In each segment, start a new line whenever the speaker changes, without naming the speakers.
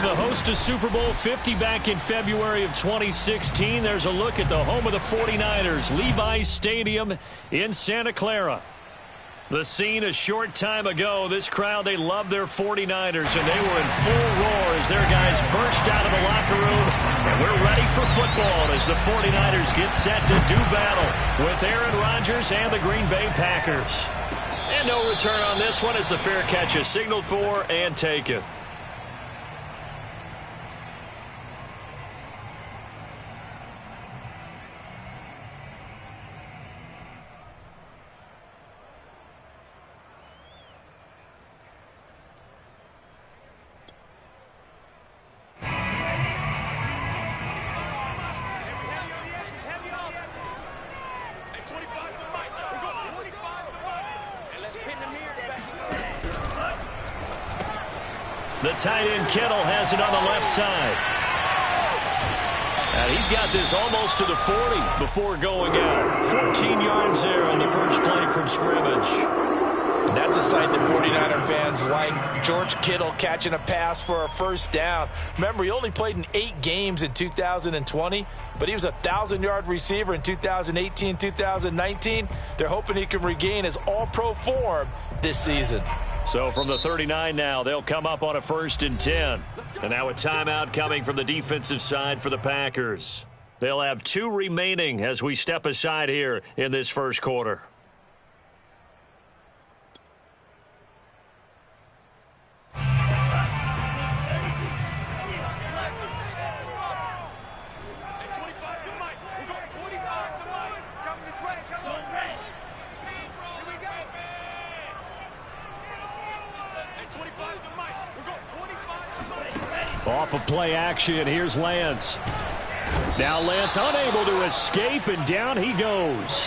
the host of Super Bowl 50 back in February of 2016, there's a look at the home of the 49ers, Levi's Stadium in Santa Clara. The scene a short time ago, this crowd, they love their 49ers, and they were in full roar as their guys burst out of the locker room. And we're ready for football as the 49ers get set to do battle with Aaron Rodgers and the Green Bay Packers. And no return on this one as the fair catch is signaled for and taken. The tight end Kittle has it on the left side. And he's got this almost to the 40 before going out. 14 yards there on the first play from scrimmage.
And that's a sight that 49er fans like. George Kittle catching a pass for a first down. Remember, he only played in 8 games in 2020, but he was a 1,000-yard receiver in 2018, 2019. They're hoping he can regain his all-pro form this season.
So from the 39 now, they'll come up on a 1st and 10. And now a timeout coming from the defensive side for the Packers. They'll have 2 remaining as we step aside here in this first quarter. Off of play action, here's Lance. Now Lance unable to escape, and down he goes.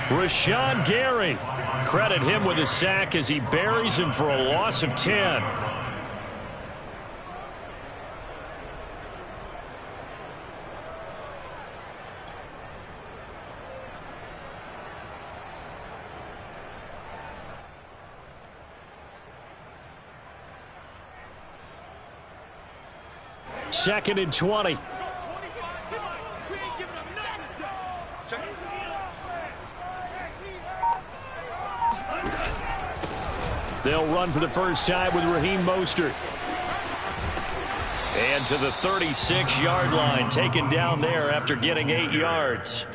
Rashawn Gary. Credit him with a sack as he buries him for a loss of 10. Second and 20. They'll run for the first time with Raheem Mostert. And to the 36-yard line, taken down there after getting 8 yards.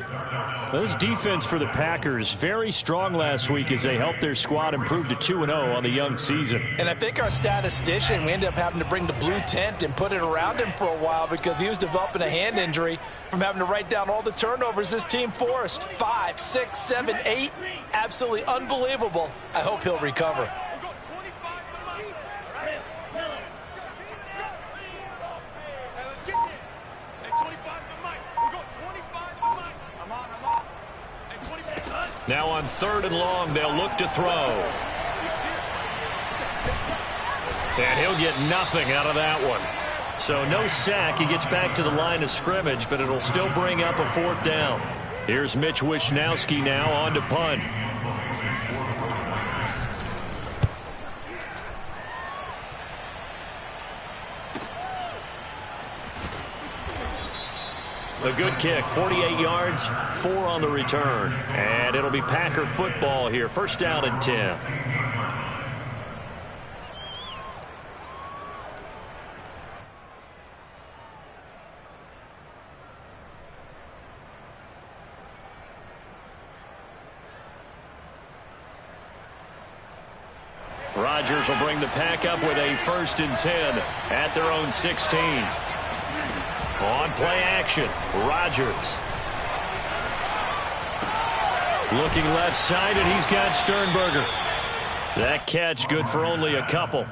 This defense for the Packers, very strong last week as they helped their squad improve to 2-0 on the young season.
And I think our statistician, we ended up having to bring the blue tent and put it around him for a while because he was developing a hand injury from having to write down all the turnovers this team forced. 5, 6, 7, 8. Absolutely unbelievable. I hope he'll recover. Now on 3rd and long, they'll look to throw. And he'll get nothing out of that one. So no sack. He gets back to the line of scrimmage, but it'll still bring up a 4th down. Here's Mitch Wishnowsky now on to punt. A good kick, 48 yards, 4 on the return. And it'll be Packer football here, 1st down and 10. Rodgers will bring the Pack up with a 1st and 10 at their own 16. On play action, Rodgers. Looking left side, and he's got Sternberger. That catch good for only a couple.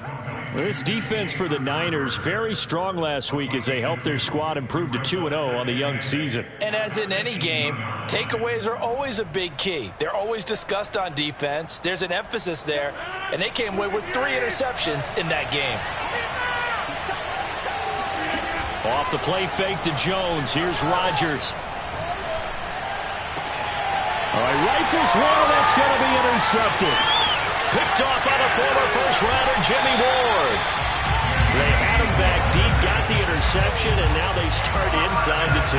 This defense for the Niners, very strong last week as they helped their squad improve to 2-0 on the young season. And as in any game, takeaways are always a big key. They're always discussed on defense. There's an emphasis there, and they came away with 3 interceptions in that game. Off the play fake to Jones. Here's Rodgers. All right, rifles one. That's going to be intercepted. Picked off by the former first-rounder Jimmy Ward. They had him back deep, got
interception, and now they start inside the 10.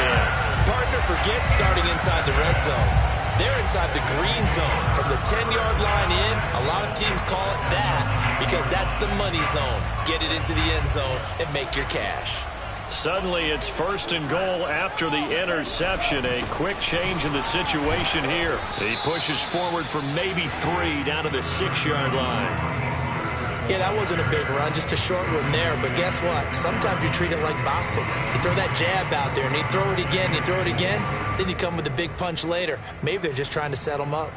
Partner, forget starting inside the red zone. They're inside the green zone. From the 10-yard line in, a lot of teams call it that because that's the money zone. Get it into the end zone and make your cash.
Suddenly it's 1st and goal after the interception. A quick change in the situation here. He pushes forward for maybe 3 down to the 6-yard line.
Yeah, that wasn't a big run, just a short one there. But guess what? Sometimes you treat it like boxing. You throw that jab out there, and you throw it again, you throw it again, then you come with a big punch later. Maybe they're just trying to set them up.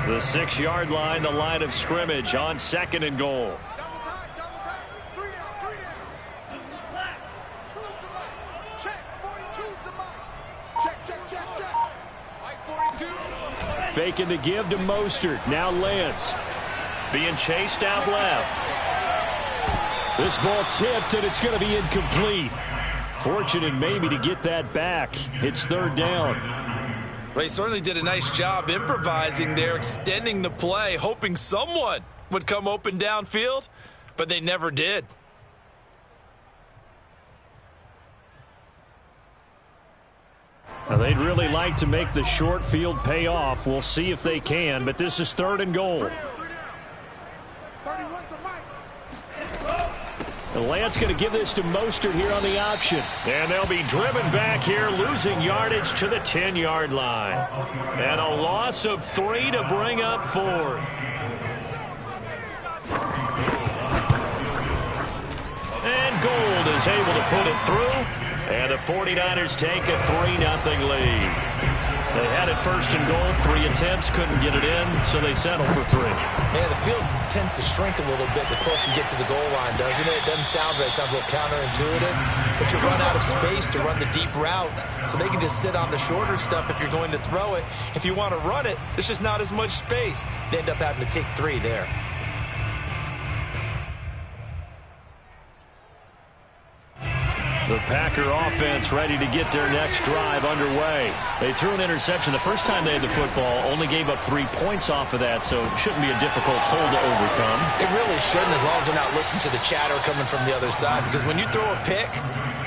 The 6-yard line, the line of scrimmage on 2nd and goal. Faking the give to Mostert. Now Lance. Being chased out left. This ball tipped, and it's going to be incomplete. Fortunate maybe to get that back. It's 3rd down.
Well, he certainly did a nice job improvising there, extending the play, hoping someone would come open downfield, but they never did.
Now, they'd really like to make the short field pay off. We'll see if they can, but this is 3rd and goal. And Lance going to give this to Mostert here on the option. And they'll be driven back here, losing yardage to the 10-yard line. And a loss of 3 to bring up 4th. And Gould is able to put it through. And the 49ers take a 3-0 lead. They had it 1st and goal, 3 attempts, couldn't get it in, so they settle for 3.
Yeah, the field tends to shrink a little bit the closer you get to the goal line, doesn't it? It doesn't sound right. It sounds a little counterintuitive. But you run out of space to run the deep routes, so they can just sit on the shorter stuff if you're going to throw it. If you want to run it, there's just not as much space. They end up having to take 3 there.
The Packer offense ready to get their next drive underway. They threw an interception the first time they had the football, only gave up 3 points off of that, so it shouldn't be a difficult hole to overcome.
It really shouldn't, as long as they're not listening to the chatter coming from the other side, because when you throw a pick,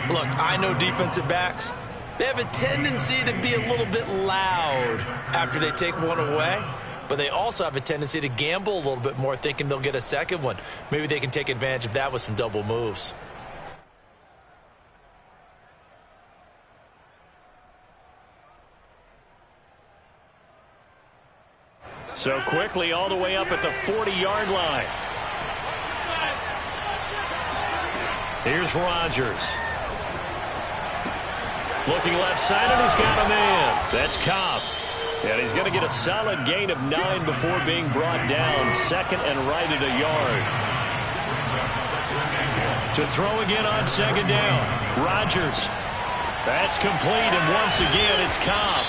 look, I know defensive backs, they have a tendency to be a little bit loud after they take one away, but they also have a tendency to gamble a little bit more, thinking they'll get a second one. Maybe they can take advantage of that with some double moves.
So quickly all the way up at the 40-yard line. Here's Rodgers. Looking left side, and he's got a man. That's Cobb. And he's going to get a solid gain of 9 before being brought down. 2nd and right at a yard. To throw again on 2nd down. Rodgers. That's complete, and once again it's Cobb.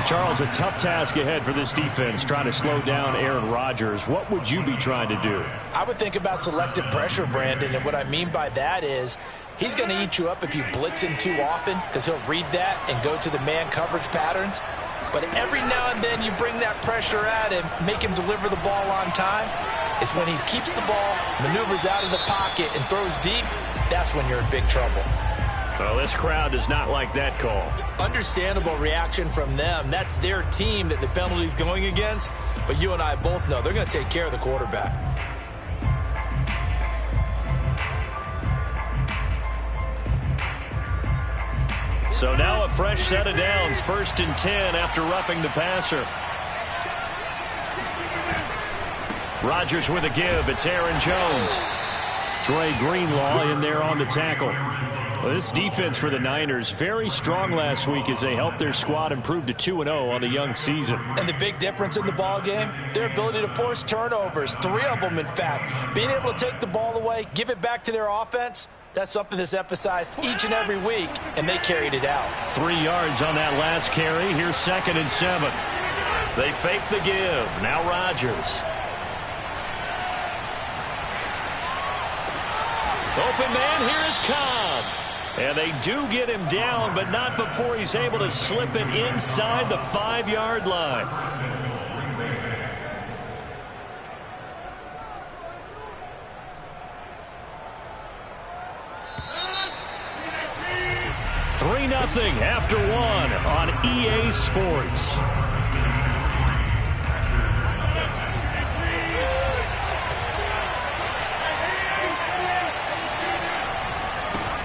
Charles, a tough task ahead for this defense, trying to slow down Aaron Rodgers. What would you be trying to do?
I would think about selective pressure, Brandon, and what I mean by that is he's going to eat you up if you blitz him too often, because he'll read that and go to the man coverage patterns. But every now and then you bring that pressure at him, make him deliver the ball on time. It's when he keeps the ball, maneuvers out of the pocket, and throws deep, that's when you're in big trouble.
Well, this crowd does not like that call.
Understandable reaction from them. That's their team that the penalty's going against. But you and I both know they're going to take care of the quarterback.
So now a fresh set of downs. 1st and 10 after roughing the passer. Rodgers with a give. It's Aaron Jones. Dre Greenlaw in there on the tackle. Well, this defense for the Niners, very strong last week as they helped their squad improve to 2-0 on the young season.
And the big difference in the ball game, their ability to force turnovers, 3 of them in fact. Being able to take the ball away, give it back to their offense, that's something that's emphasized each and every week, and they carried it out.
3 yards on that last carry. Here's 2nd and 7. They fake the give. Now Rodgers. Open man, here is Cobb. And they do get him down, but not before he's able to slip it inside the 5-yard line. after one on EA Sports.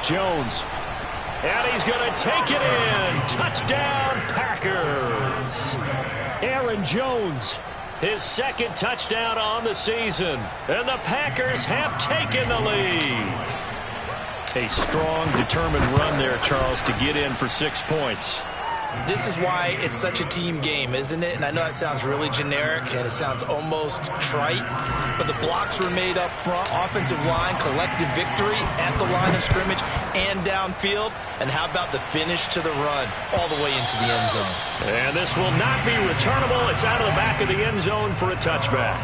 Jones. And he's going to take it in. Touchdown, Packers. Aaron Jones, his second touchdown on the season. And the Packers have taken the lead. A strong, determined run there, Charles, to get in for 6 points.
This is why it's such a team game, isn't it? And I know that sounds really generic and it sounds almost trite, but the blocks were made up front, offensive line, collective victory at the line of scrimmage and downfield. And how about the finish to the run all the way into the end zone?
And this will not be returnable. It's out of the back of the end zone for a touchback.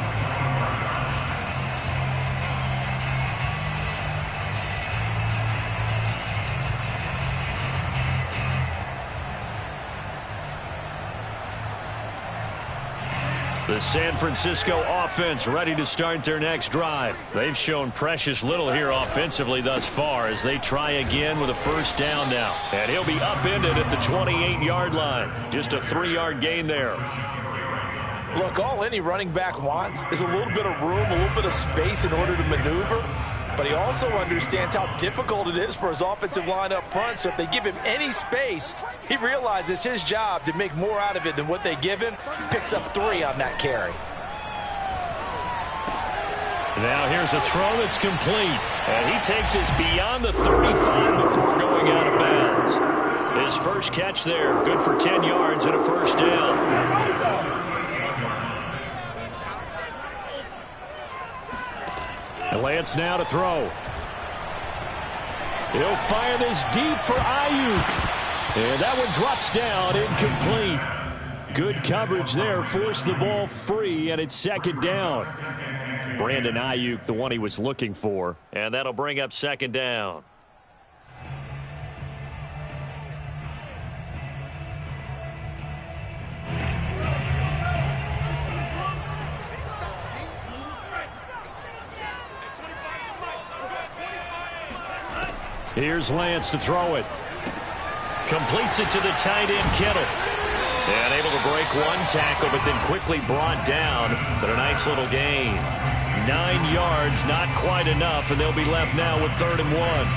The San Francisco offense ready to start their next drive. They've shown precious little here offensively thus far as they try again with a first down now. And he'll be upended at the 28-yard line. Just a 3-yard gain there.
Look, all any running back wants is a little bit of room, a little bit of space in order to maneuver. But he also understands how difficult it is for his offensive line up front. So if they give him any space, he realizes it's his job to make more out of it than what they give him. Picks up 3 on that carry.
Now here's a throw that's complete. And he takes us beyond the 35 before going out of bounds. His first catch there, good for 10 yards and a first down. Lance now to throw. He'll fire this deep for Ayuk. And that one drops down, incomplete. Good coverage there, forced the ball free, and it's second down. Brandon Ayuk, the one he was looking for. And that'll bring up second down. Here's Lance to throw it. Completes it to the tight end, Kittle. And able to break one tackle, but then quickly brought down. But a nice little gain. 9 yards, not quite enough, and they'll be left now with 3rd and 1.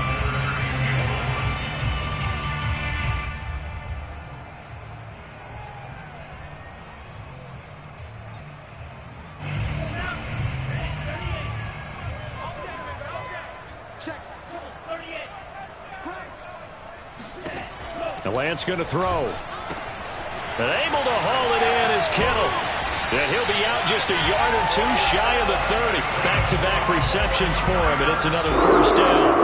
Lance going to throw. And able to haul it in is Kittle. And he'll be out just a yard or 2 shy of the 30. Back-to-back receptions for him, and it's another first down.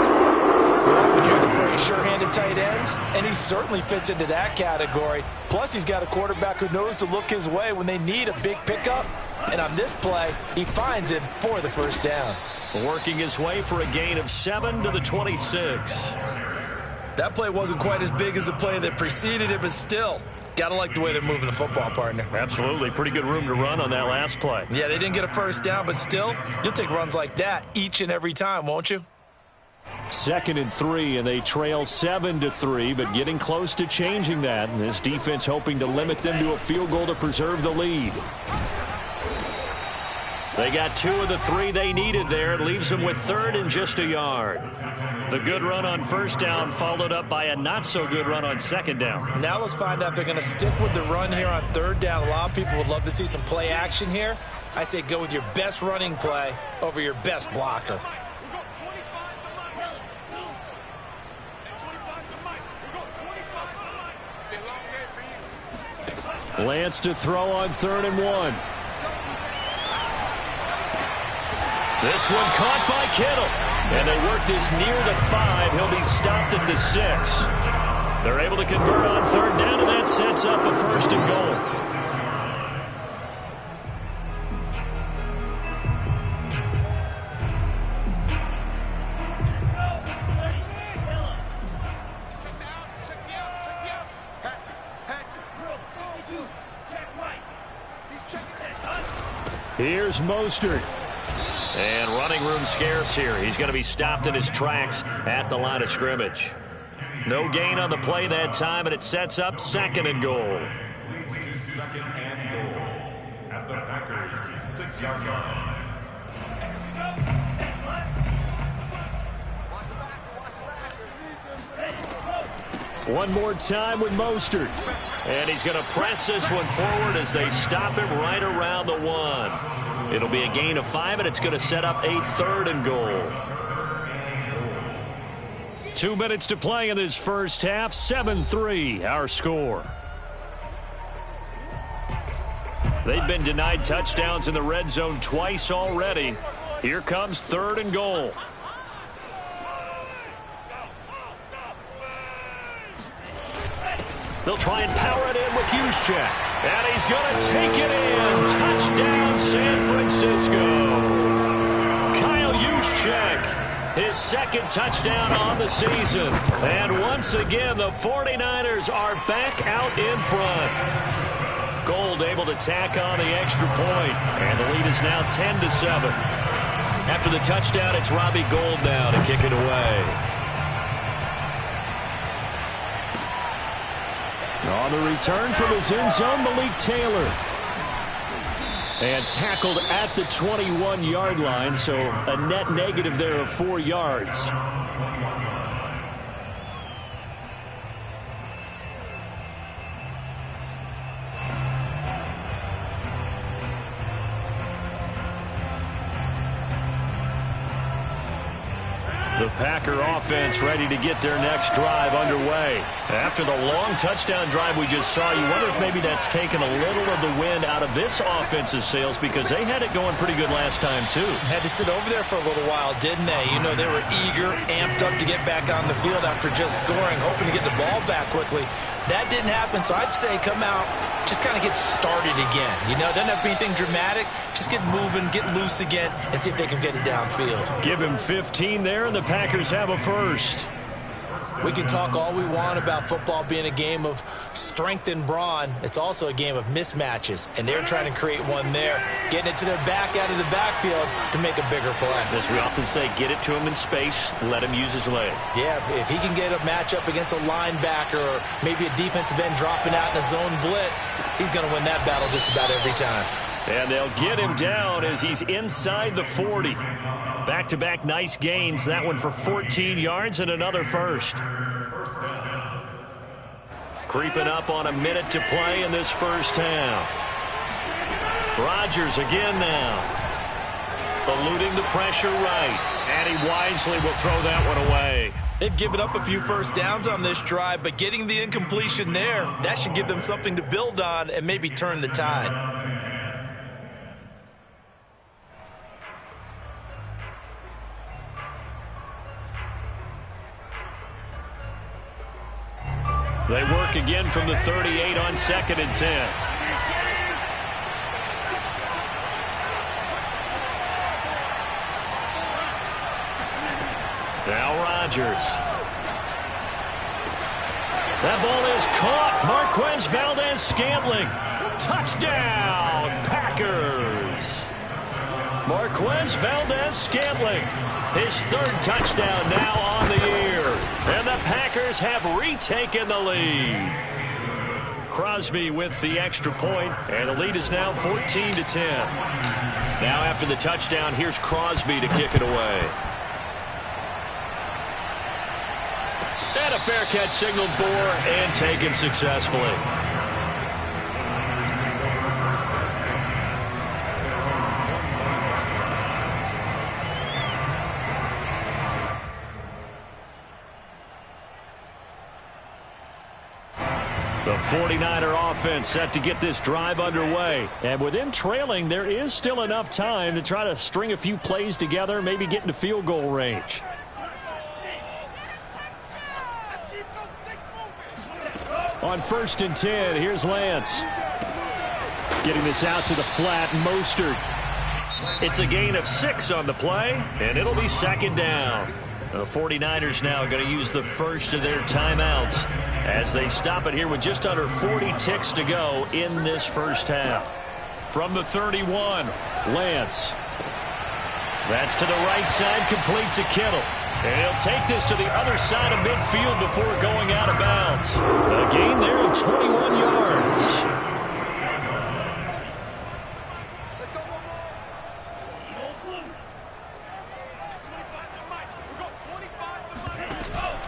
You hear the phrase sure-handed tight ends, and he certainly fits into that category. Plus, he's got a quarterback who knows to look his way when they need a big pickup. And on this play, he finds it for the first down.
Working his way for a gain of 7 to the 26.
That play wasn't quite as big as the play that preceded it, but still, got to like the way they're moving the football, partner.
Absolutely. Pretty good room to run on that last play.
Yeah, they didn't get a first down, but still, you'll take runs like that each and every time, won't you?
2nd and 3, and they trail 7-3, but getting close to changing that. And this defense hoping to limit them to a field goal to preserve the lead. They got 2 of the 3 they needed there. It leaves them with 3rd and just a yard. The good run on first down followed up by a not-so-good run on second down.
Now let's find out if they're going to stick with the run here on 3rd down. A lot of people would love to see some play action here. I say go with your best running play over your best blocker.
Lance to throw on 3rd and 1. This one caught by Kittle. And they work this near the 5. He'll be stopped at the 6. They're able to convert on 3rd down, and that sets up a 1st and goal. Here's Mostert. And running room scarce here. He's going to be stopped in his tracks at the line of scrimmage. No gain on the play that time, and it sets up 2nd and goal.
Leads to 2nd and goal at the Packers 6-yard line.
One more time with Mostert. And he's going to press this one forward as they stop him right around the 1. It'll be a gain of 5, and it's going to set up a 3rd and goal. 2 minutes to play in this first half. 7-3 our score. They've been denied touchdowns in the red zone twice already. Here comes 3rd and goal. They'll try and power it in with Juszczyk. And he's going to take it in. Touchdown, San Francisco. Kyle Juszczyk, his 2nd touchdown on the season. And once again, the 49ers are back out in front. Gold able to tack on the extra point. And the lead is now 10-7. After the touchdown, it's Robbie Gould now to kick it away. On the return from his end zone, Malik Taylor. And tackled at the 21-yard line, so a net negative there of 4 yards. The Packer offense ready to get their next drive underway. After the long touchdown drive we just saw, you wonder if maybe that's taken a little of the wind out of this offensive sails, because they had it going pretty good last time too.
Had to sit over there for a little while, didn't they? You know, they were eager, amped up to get back on the field after just scoring, hoping to get the ball back quickly. That didn't happen, so I'd say come out, just kind of get started again. You know, doesn't have to be anything dramatic. Just get moving, get loose again, and see if they can get it downfield.
Give him 15 there, and the Packers have a first.
We can talk all we want about football being a game of strength and brawn. It's also a game of mismatches, and they're trying to create one there, getting it to their back out of the backfield to make a bigger play.
As we often say, get it to him in space, let him use his leg.
Yeah, if he can get a matchup against a linebacker or maybe a defensive end dropping out in a zone blitz, he's going to win that battle just about every time.
And they'll get him down as he's inside the 40. Back-to-back nice gains. That one for 14 yards and another first. Creeping up on a minute to play in this first half. Rodgers again now. Eluding the pressure right. And he wisely will throw that one away.
They've given up a few first downs on this drive, but getting the incompletion there, that should give them something to build on and maybe turn the tide.
They work again from the 38 on 2nd and 10. Now Rodgers. That ball is caught. Marquez Valdes-Scantling. Touchdown, Packers. Marquez Valdes-Scantling. His 3rd touchdown now on the year. And the Packers have retaken the lead. Crosby with the extra point, and the lead is now 14-10. Now after the touchdown, here's Crosby to kick it away. And a fair catch signaled for and taken successfully. The 49er offense set to get this drive underway. And with them trailing, there is still enough time to try to string a few plays together, maybe get into field goal range. On 1st and 10, here's Lance. Getting this out to the flat, Mostert. It's a gain of 6 on the play, and it'll be 2nd down. The 49ers now going to use the first of their timeouts as they stop it here with just under 40 ticks to go in this first half. From the 31, Lance. That's to the right side, complete to Kittle. And he'll take this to the other side of midfield before going out of bounds. A gain there of 21 yards.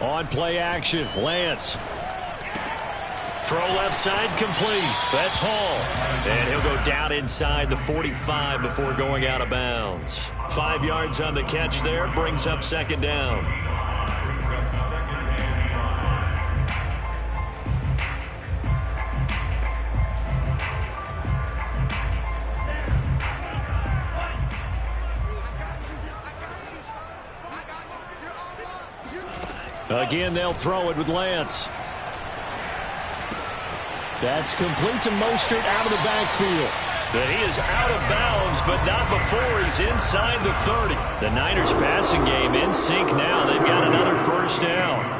On play action, Lance. Throw left side complete. That's Hall. And he'll go down inside the 45 before going out of bounds. 5 yards on the catch there. Brings up second down. Again, they'll throw it with Lance. That's complete to Mostert out of the backfield. But he is out of bounds, but not before he's inside the 30. The Niners passing game in sync now. They've got another first down.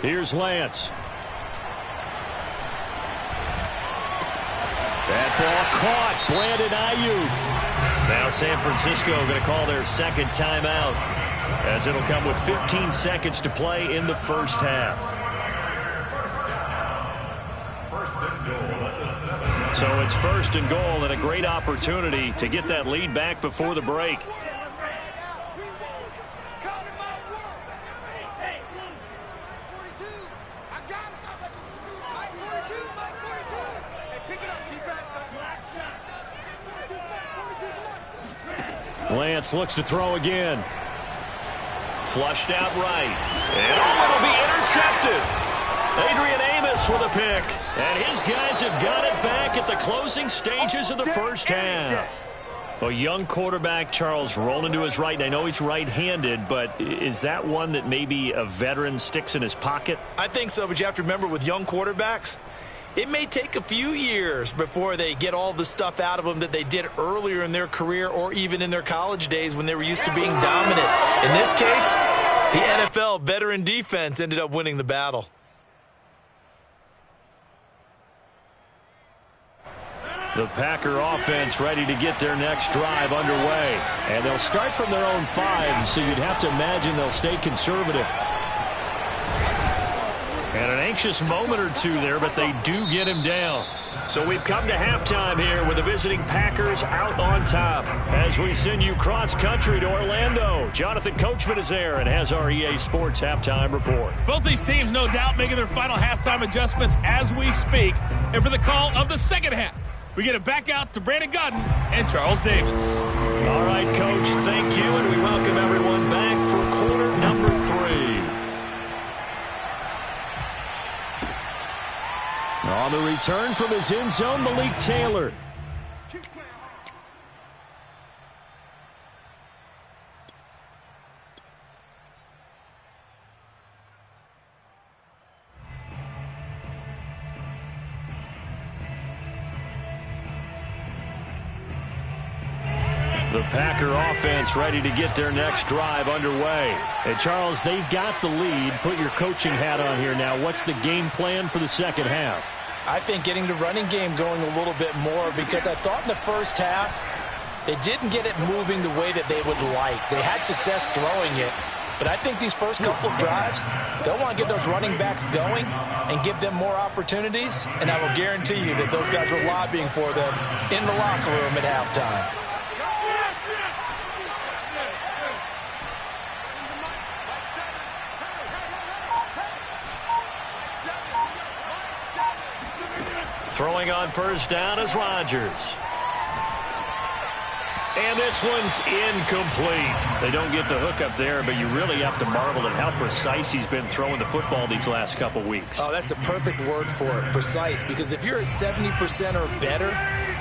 Here's Lance. That ball caught. Brandon Ayuk. Now San Francisco going to call their second timeout, as it'll come with 15 seconds to play in the first half. So it's first and goal, and a great opportunity to get that lead back before the break. Lance looks to throw again. Flushed out right. And it'll be intercepted. Adrian Amos with a pick. And his guys have got it back at the closing stages of the first half. A young quarterback, Charles, rolling to his right. And I know he's right-handed, but is that one that maybe a veteran sticks in his pocket?
I think so, but you have to remember with young quarterbacks, it may take a few years before they get all the stuff out of them that they did earlier in their career or even in their college days when they were used to being dominant. In this case, the NFL veteran defense ended up winning the battle.
The Packer offense ready to get their next drive underway. And they'll start from their own 5, so you'd have to imagine they'll stay conservative. And an anxious moment or two there, but they do get him down. So we've come to halftime here with the visiting Packers out on top. As we send you cross-country to Orlando, Jonathan Coachman is there and has our EA Sports halftime report.
Both these teams, no doubt, making their final halftime adjustments as we speak. And for the call of the second half, we get it back out to Brandon Gaudin and Charles Davis.
All right, Coach, thank you, and we welcome everyone back for quarter number 3. On the return from his end zone, Malik Taylor. The Packer offense ready to get their next drive underway. And, Charles, they've got the lead. Put your coaching hat on here now. What's the game plan for the second half?
I think getting the running game going a little bit more, because I thought in the first half they didn't get it moving the way that they would like. They had success throwing it, but I think these first couple of drives, they'll want to get those running backs going and give them more opportunities, and I will guarantee you that those guys were lobbying for them in the locker room at halftime.
Throwing on first down is Rodgers. And this one's incomplete. They don't get the hook up there, but you really have to marvel at how precise he's been throwing the football these last couple weeks.
Oh, that's the perfect word for it, precise, because if you're at 70% or better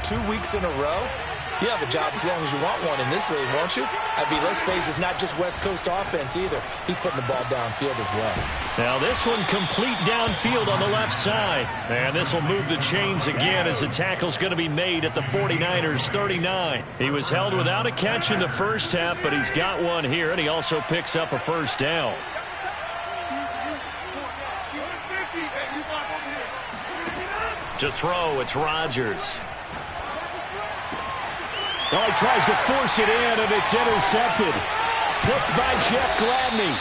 2 weeks in a row, you have a job as long as you want one in this league, won't you? I mean, let's face it, it's not just West Coast offense either. He's putting the ball downfield as well.
Now this one complete downfield on the left side. And this will move the chains again as the tackle's going to be made at the 49ers 39. He was held without a catch in the first half, but he's got one here, and he also picks up a first down. To throw, it's Rodgers.
Well, he tries to force it in, and it's intercepted. Picked by Jeff Gladney.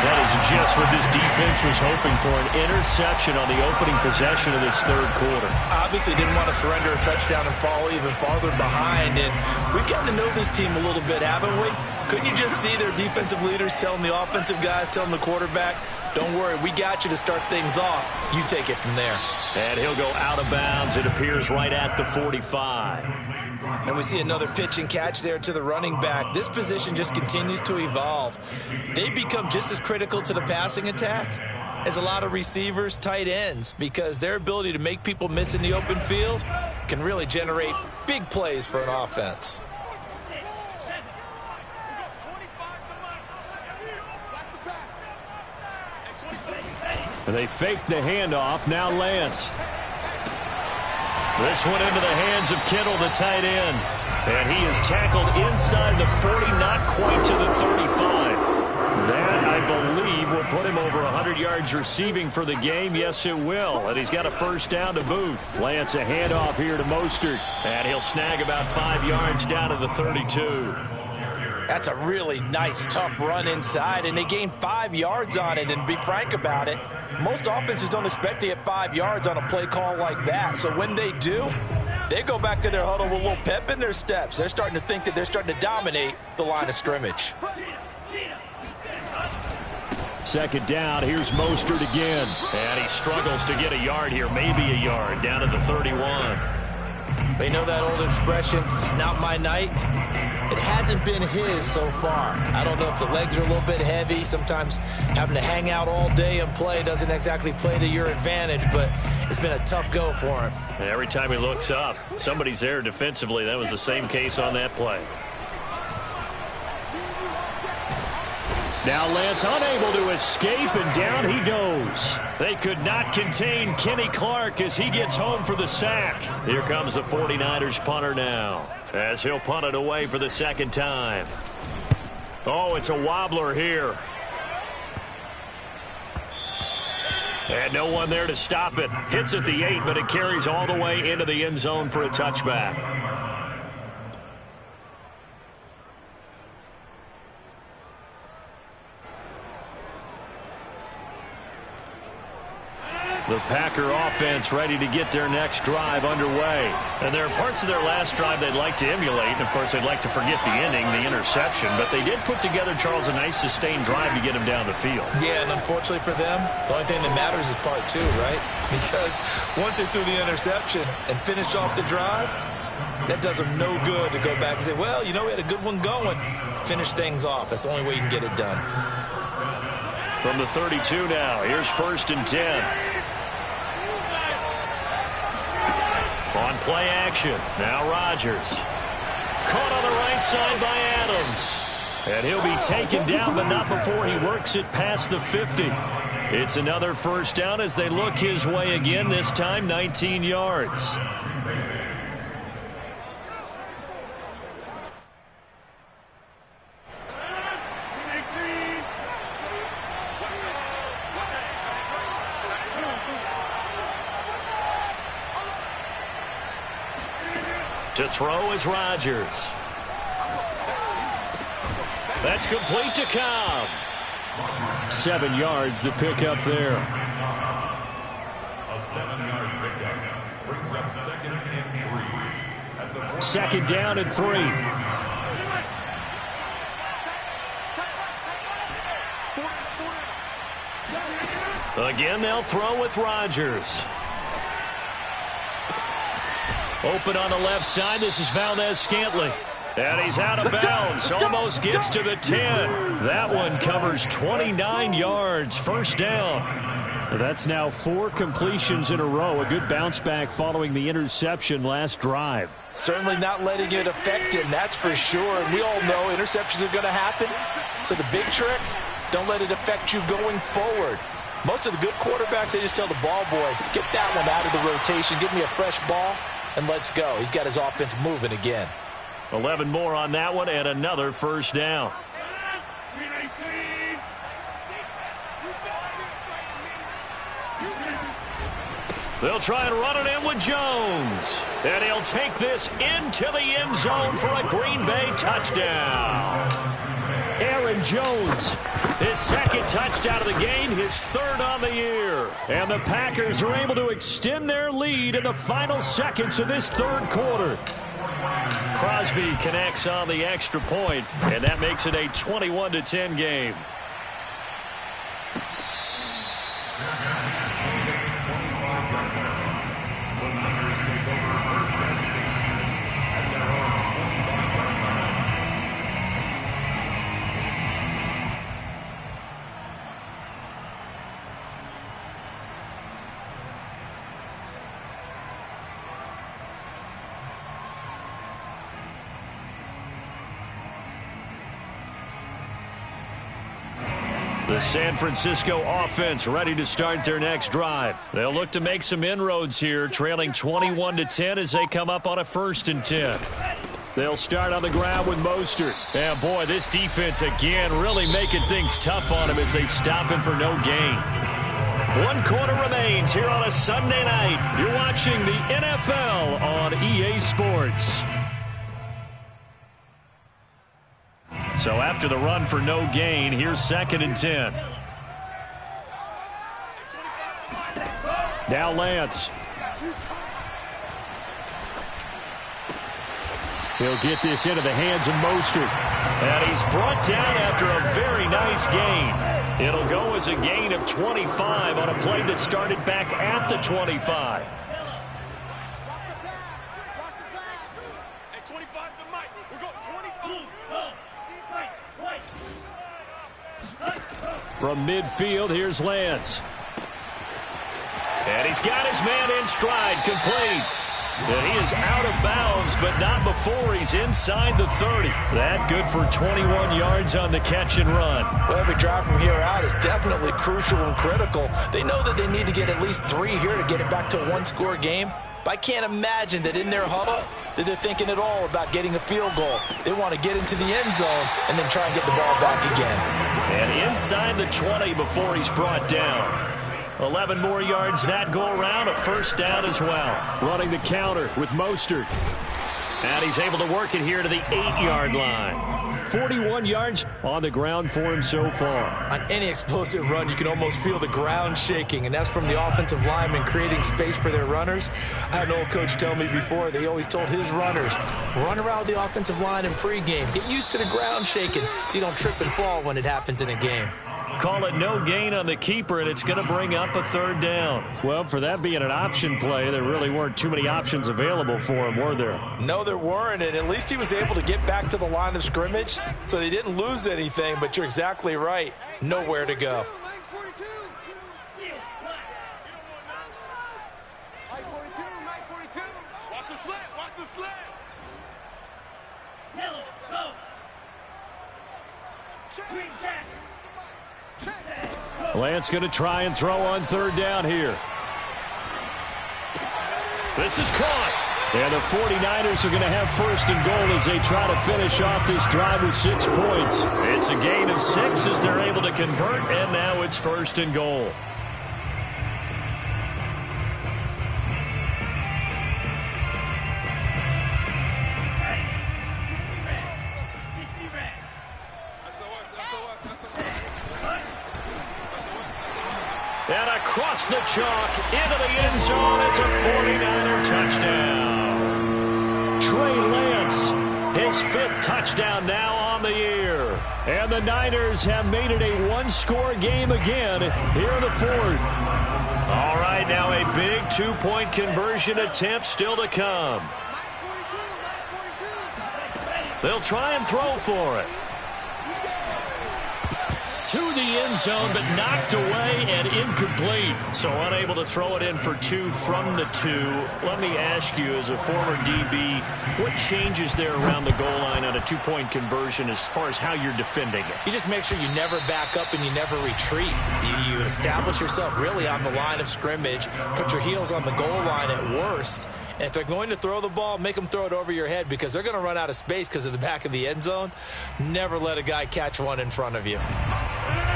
That is just what this defense was hoping for, an interception on the opening possession of this third quarter.
Obviously didn't want to surrender a touchdown and fall even farther behind, and we've gotten to know this team a little bit, haven't we? Couldn't you just see their defensive leaders telling the offensive guys, telling the quarterback, don't worry, we got you to start things off. You take it from there.
And he'll go out of bounds. It appears right at the 45.
And we see another pitch and catch there to the running back. This position just continues to evolve. They become just as critical to the passing attack as a lot of receivers, tight ends, because their ability to make people miss in the open field can really generate big plays for an offense.
And they fake the handoff. Now Lance.
This one into the hands of Kittle, the tight end. And he is tackled inside the 40, not quite to the 35. That, I believe, will put him over 100 yards receiving for the game. Yes, it will. And he's got a first down to boot. Lance, a handoff here to Mostert. And he'll snag about 5 yards down to the 32.
That's a really nice, tough run inside, and they gained 5 yards on it. And to be frank about it, most offenses don't expect to get 5 yards on a play call like that. So when they do, they go back to their huddle with a little pep in their steps. They're starting to think that they're starting to dominate the line of scrimmage.
Second down. Here's Mostert again.
And he struggles to get a yard here, maybe a yard, down to the 31.
They know that old expression, it's not my night. It hasn't been his so far. I don't know if the legs are a little bit heavy. Sometimes having to hang out all day and play doesn't exactly play to your advantage, but it's been a tough go for him.
Every time he looks up, somebody's there defensively. That was the same case on that play.
Now Lance unable to escape, and down he goes.
They could not contain Kenny Clark as he gets home for the sack. Here comes the 49ers punter now, as he'll punt it away for the second time. Oh, it's a wobbler here. And no one there to stop it. Hits at the 8, but it carries all the way into the end zone for a touchback. The Packer offense ready to get their next drive underway. And there are parts of their last drive they'd like to emulate. And, of course, they'd like to forget the ending, the interception. But they did put together, Charles, a nice sustained drive to get him down the field.
Yeah, and unfortunately for them, the only thing that matters is part 2, right? Because once they threw the interception and finished off the drive, that does them no good to go back and say, well, you know, we had a good one going. Finish things off. That's the only way you can get it done.
From the 32 now, here's 1st and 10. On play action, now Rodgers. Caught on the right side by Adams. And he'll be taken down, but not before he works it past the 50. It's another first down as they look his way again, this time 19 yards. To throw is Rodgers. That's complete to Cobb.
7 yards the pickup there.
A 7-yard pickup brings up 2nd and 3.
Second down and 3.
Again, they'll throw with Rodgers. Open on the left side. This is Valdez-Scantling. And he's out of bounds. Almost gets to the 10. That one covers 29 yards. First down. That's now 4 completions in a row. A good bounce back following the interception last drive.
Certainly not letting it affect him, that's for sure. And we all know interceptions are going to happen. So the big trick, don't let it affect you going forward. Most of the good quarterbacks, they just tell the ball boy, get that one out of the rotation, give me a fresh ball, and let's go. He's got his offense moving again.
11 more on that one and another first down. They'll try and run it in with Jones. And he'll take this into the end zone for a Green Bay touchdown. Aaron Jones, his second touchdown of the game, his third on the year. And the Packers are able to extend their lead in the final seconds of this third quarter. Crosby connects on the extra point, and that makes it a 21-10 game. The San Francisco offense ready to start their next drive. They'll look to make some inroads here, trailing 21-10 as they come up on a 1st and 10. They'll start on the ground with Mostert. And boy, this defense again really making things tough on him as they stop him for no gain. 1 quarter remains here on a Sunday night. You're watching the NFL on EA Sports. So after the run for no gain, here's 2nd and 10. Now Lance. He'll get this into the hands of Mostert. And he's brought down after a very nice gain. It'll go as a gain of 25 on a play that started back at the 25. From midfield, here's Lance. And he's got his man in stride, complete. And he is out of bounds, but not before he's inside the 30. That good for 21 yards on the catch and run.
Well, every drive from here out is definitely crucial and critical. They know that they need to get at least 3 here to get it back to a 1-score game. But I can't imagine that in their huddle that they're thinking at all about getting a field goal. They want to get into the end zone and then try and get the ball back again.
And inside the 20 before he's brought down. 11 more yards that go around, a 1st down as well. Running the counter with Mostert. And he's able to work it here to the 8-yard line. 41 yards on the ground for him so far.
On any explosive run, you can almost feel the ground shaking, and that's from the offensive linemen creating space for their runners. I had an old coach tell me before, they always told his runners, run around the offensive line in pregame. Get used to the ground shaking so you don't trip and fall when it happens in a game.
Call it no gain on the keeper, and it's going to bring up a 3rd down. Well, for that being an option play, there really weren't too many options available for him, were there?
No, there weren't, and at least he was able to get back to the line of scrimmage, so they didn't lose anything, but you're exactly right. Nowhere to go.
Watch the slant, watch the slant.
Yellow, go. Green jack.
Lance going to try and throw on 3rd down here. This is caught. And the 49ers are going to have 1st and goal as they try to finish off this drive with 6 points. It's a gain of 6 as they're able to convert, and now it's 1st and goal. And across the chalk, into the end zone, it's a 49er touchdown. Trey Lance, his 5th touchdown now on the year. And the Niners have made it a 1-score game again here in the 4th. All right, now a big 2-point conversion attempt still to come. They'll try and throw for it. to the end zone, but knocked away and incomplete. So unable to throw it in for 2 from the 2. Let me ask you, as a former DB, what changes there around the goal line on a 2-point conversion as far as how you're defending it?
You just make sure you never back up and you never retreat. You establish yourself really on the line of scrimmage, put your heels on the goal line at worst, and if they're going to throw the ball, make them throw it over your head because they're going to run out of space because of the back of the end zone. Never let a guy catch one in front of you.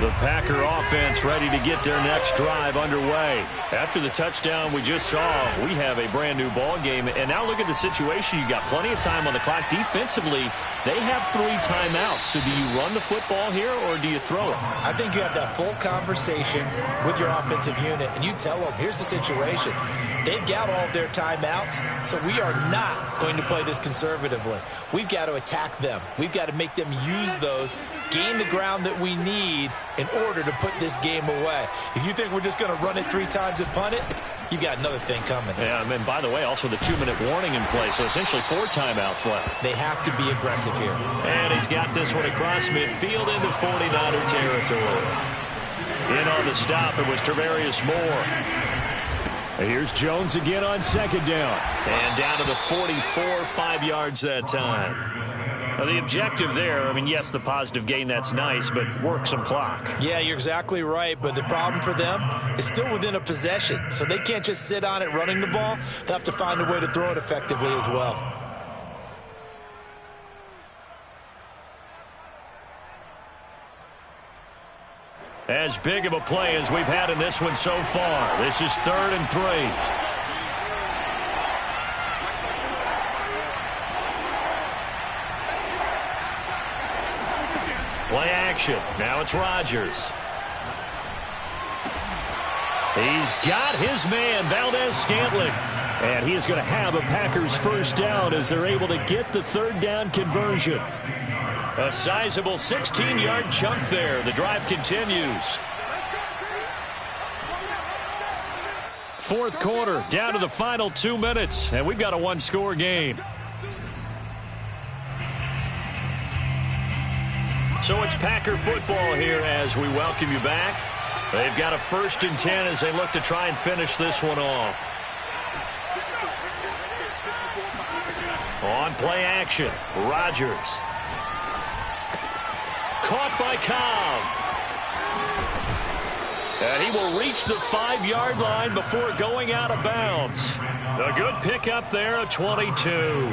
The Packer offense ready to get their next drive underway. After the touchdown we just saw, we have a brand new ball game. And now look at the situation. You got plenty of time on the clock. Defensively, they have 3 timeouts. So do you run the football here or do you throw it?
I think you have that full conversation with your offensive unit, and you tell them, here's the situation. They've got all of their timeouts, so we are not going to play this conservatively. We've got to attack them. We've got to make them use those, gain the ground that we need in order to put this game away. If you think we're just going to run it 3 times and punt it, you got another thing coming.
Yeah, and by the way, also the 2-minute warning in play, so essentially 4 timeouts left.
They have to be aggressive here.
And he's got this one across midfield into 49er territory. In on the stop, it was Tarvarius Moore. Here's Jones again on 2nd down. And down to the 44, 5 yards that time. Now, the objective there, I mean, yes, the positive gain, that's nice, but work some clock.
Yeah, you're exactly right, but the problem for them is still within a possession, so they can't just sit on it running the ball. They'll have to find a way to throw it effectively as well.
As big of a play as we've had in this one so far. This is 3rd and 3. Play action. Now it's Rodgers. He's got his man, Valdez-Scantling. And he is going to have a Packers first down as they're able to get the 3rd down conversion. A sizable 16-yard chunk there. The drive continues. 4th quarter, down to the final 2 minutes, and we've got a 1-score game. So it's Packer football here as we welcome you back. They've got a 1st and 10 as they look to try and finish this one off. On play action, Rodgers. Caught by Cobb. And he will reach the 5-yard line before going out of bounds. A good pickup there, a 22.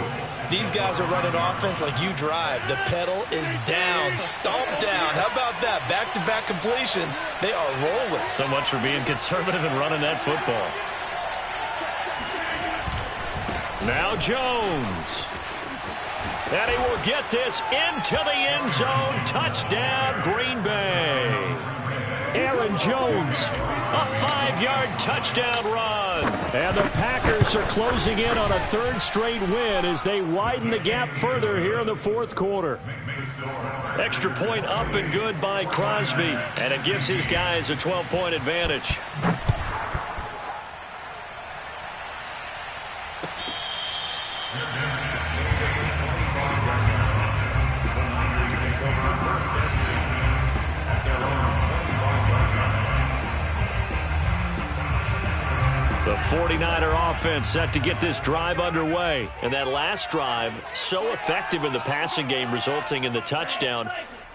These guys are running offense like you drive. The pedal is down, stomp down. How about that? Back-to-back completions. They are rolling.
So much for being conservative and running that football. Now Jones. And he will get this into the end zone. Touchdown, Green Bay. Aaron Jones, a 5-yard touchdown run. And the Packers are closing in on a 3rd straight win as they widen the gap further here in the 4th quarter. Extra point up and good by Crosby. And it gives his guys a 12-point advantage. The 49er offense set to get this drive underway. And that last drive, so effective in the passing game, resulting in the touchdown.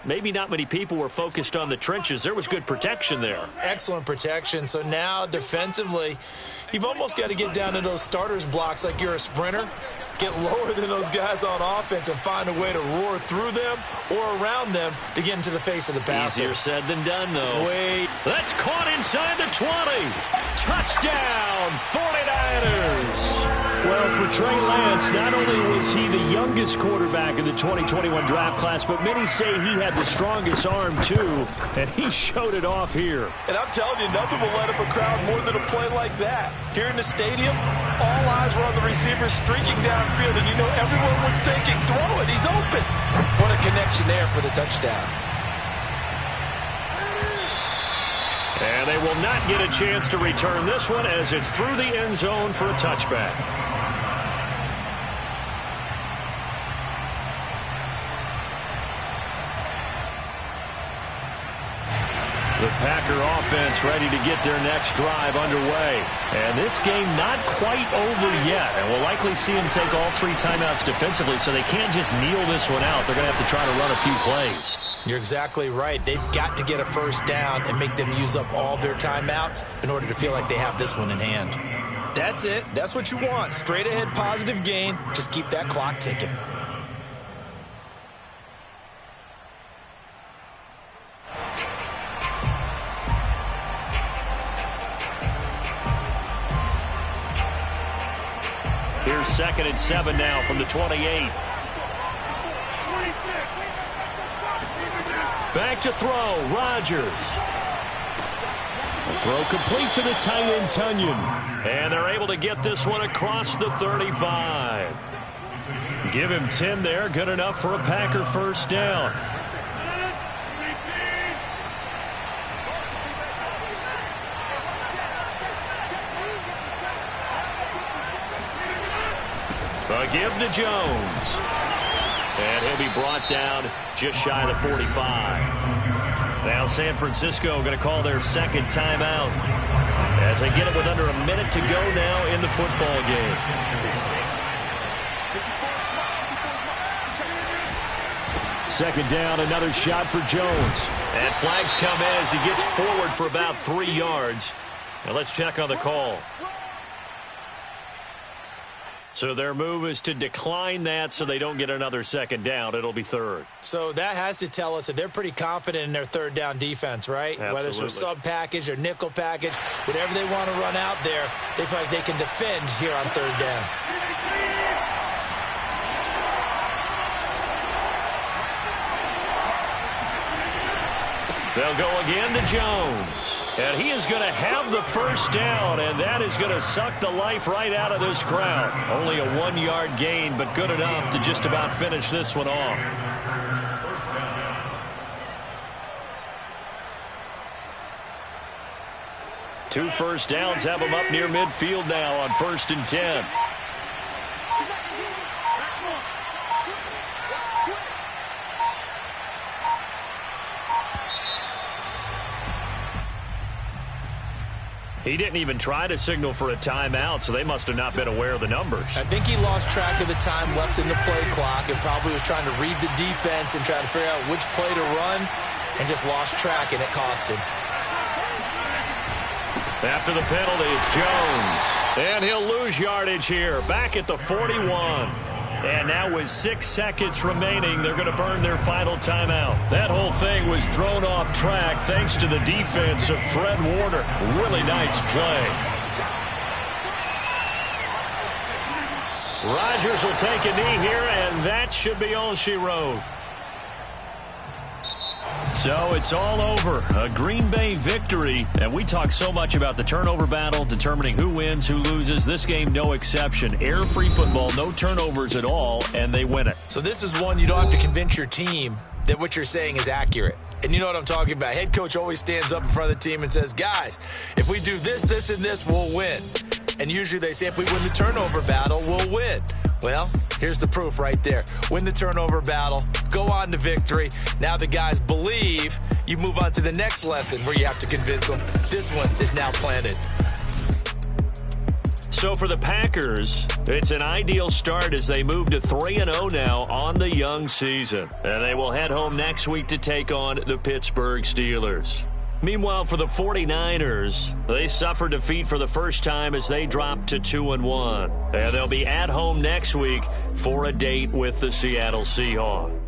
Maybe not many people were focused on the trenches. There was good protection there.
Excellent protection. So now defensively, you've almost got to get down to those starters blocks like you're a sprinter. Get lower than those guys on offense and find a way to roar through them or around them to get into the face of the passer.
Easier said than done, though.
Wait.
That's caught inside the 20. Touchdown, 49ers. Well, for Trey Lance, not only was he the youngest quarterback in the 2021 draft class, but many say he had the strongest arm, too, and he showed it off here.
And I'm telling you, nothing will light up a crowd more than a play like that. Here in the stadium, all eyes were on the receiver streaking downfield, and you know everyone was thinking, throw it, he's open. What a connection there for the touchdown.
And they will not get a chance to return this one as it's through the end zone for a touchback. The Packer offense ready to get their next drive underway. And this game not quite over yet. And we'll likely see them take all 3 timeouts defensively, so they can't just kneel this one out. They're going to have to try to run a few plays.
You're exactly right. They've got to get a first down and make them use up all their timeouts in order to feel like they have this one in hand. That's it. That's what you want. Straight ahead positive gain. Just keep that clock ticking.
Here's 2nd and 7 now from the 28. Back to throw, Rodgers. The throw complete to the tight end, Tunyon. And they're able to get this one across the 35. Give him 10 there, good enough for a Packer first down. A give to Jones. And he'll be brought down just shy of the 45. Now San Francisco going to call their 2nd timeout as they get it with under a minute to go now in the football game. Second down, another shot for Jones. And flags come as he gets forward for about 3 yards. Now let's check on the call. So their move is to decline that so they don't get another 2nd down. It'll be 3rd.
So that has to tell us that they're pretty confident in their 3rd down defense, right?
Absolutely.
Whether it's a sub package or nickel package, whatever they want to run out there, they feel like they can defend here on 3rd down.
They'll go again to Jones. And he is going to have the first down, and that is going to suck the life right out of this crowd. Only a 1-yard gain, but good enough to just about finish this one off. Two first downs have them up near midfield now on 1st and 10. He didn't even try to signal for a timeout, so they must have not been aware of the numbers.
I think he lost track of the time left in the play clock and probably was trying to read the defense and try to figure out which play to run and just lost track, and it cost him.
After the penalty, it's Jones. And he'll lose yardage here, back at the 41. And now with 6 seconds remaining, they're going to burn their final timeout. That whole thing was thrown off track thanks to the defense of Fred Warner. Really nice play. Rodgers will take a knee here, and that should be all she wrote. So it's all over. A Green Bay victory. And we talk so much about the turnover battle, determining who wins, who loses. This game, no exception. Air-free football, no turnovers at all, and they win it.
So this is one you don't have to convince your team that what you're saying is accurate. And you know what I'm talking about. Head coach always stands up in front of the team and says, guys, if we do this, this, and this, we'll win. And usually they say if we win the turnover battle, we'll win. Well, here's the proof right there. Win the turnover battle, go on to victory. Now the guys believe. You move on to the next lesson where you have to convince them. This one is now planted.
So for the Packers, it's an ideal start as they move to 3-0 now on the young season. And they will head home next week to take on the Pittsburgh Steelers. Meanwhile, for the 49ers, they suffered defeat for the first time as they dropped to 2-1. And they'll be at home next week for a date with the Seattle Seahawks.